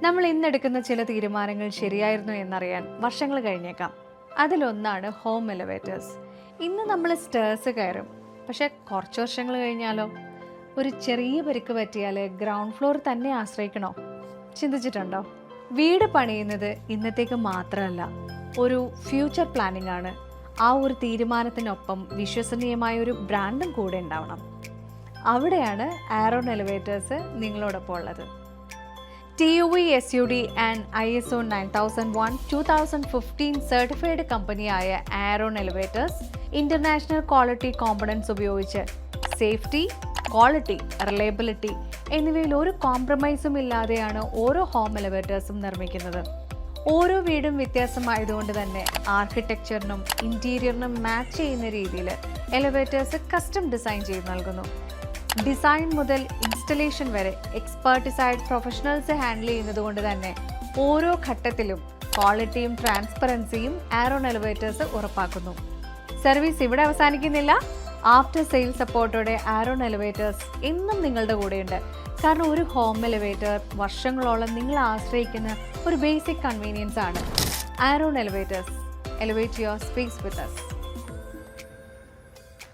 നമ്മൾ ഇന്നെടുക്കുന്ന ചില തീരുമാനങ്ങൾ ശരിയായിരുന്നു എന്നറിയാൻ വർഷങ്ങൾ കഴിഞ്ഞേക്കാം. അതിലൊന്നാണ് ഹോം എലിവേറ്റേഴ്സ്. ഇന്ന് നമ്മൾ സ്റ്റേഴ്സ് കയറും, പക്ഷെ കുറച്ച് വർഷങ്ങൾ കഴിഞ്ഞാലോ ഒരു ചെറിയ പരിക്ക് പറ്റിയാൽ ഗ്രൗണ്ട് ഫ്ലോർ തന്നെ ആശ്രയിക്കണോ? ചിന്തിച്ചിട്ടുണ്ടോ? വീട് പണിയുന്നത് ഇന്നത്തേക്ക് മാത്രമല്ല, ഒരു ഫ്യൂച്ചർ പ്ലാനിംഗ് ആണ്. ആ ഒരു തീരുമാനത്തിനൊപ്പം വിശ്വസനീയമായ ഒരു ബ്രാൻഡും കൂടെ ഉണ്ടാവണം. അവിടെയാണ് ആരോൺ എലിവേറ്റേഴ്സ് നിങ്ങളോടൊപ്പം ഉള്ളത്. TUV SUD and ISO 9001-2015 certified കമ്പനിയായ Aaron elevators international quality components ഉപയോഗിച്ച് സേഫ്റ്റി, ക്വാളിറ്റി, റിലയബിലിറ്റി എന്നിവയിൽ ഒരു കോംപ്രമൈസും ഇല്ലാതെയാണ് ഓരോ ഹോം എലിവേറ്റേഴ്സും നിർമ്മിക്കുന്നത്. ഓരോ വീടും വ്യത്യാസമായതുകൊണ്ട് തന്നെ ആർക്കിടെക്ചറിനും ഇൻറ്റീരിയറിനും മാച്ച് ചെയ്യുന്ന രീതിയിൽ എലിവേറ്റേഴ്സ് കസ്റ്റം ഡിസൈൻ ചെയ്ത് നൽകുന്നു. ഡിസൈൻ മുതൽ ഇൻസ്റ്റലേഷൻ വരെ എക്സ്പേർട്ടിസൈഡ് പ്രൊഫഷണൽസ് ഹാൻഡിൽ ചെയ്യുന്നത് കൊണ്ട് തന്നെ ഓരോ ഘട്ടത്തിലും ക്വാളിറ്റിയും ട്രാൻസ്പെറൻസിയും ആരോൺ എലിവേറ്റേഴ്സ് ഉറപ്പാക്കുന്നു. സർവീസ് ഇവിടെ അവസാനിക്കുന്നില്ല. ആഫ്റ്റർ സെയിൽ സപ്പോർട്ടോടെ ആരോൺ എലിവേറ്റേഴ്സ് എന്നും നിങ്ങളുടെ കൂടെയുണ്ട്. കാരണം ഒരു ഹോം എലിവേറ്റർ വർഷങ്ങളോളം നിങ്ങൾ ആശ്രയിക്കുന്ന ഒരു ബേസിക് കൺവീനിയൻസ് ആണ്. Aaron elevators, elevate your space with us.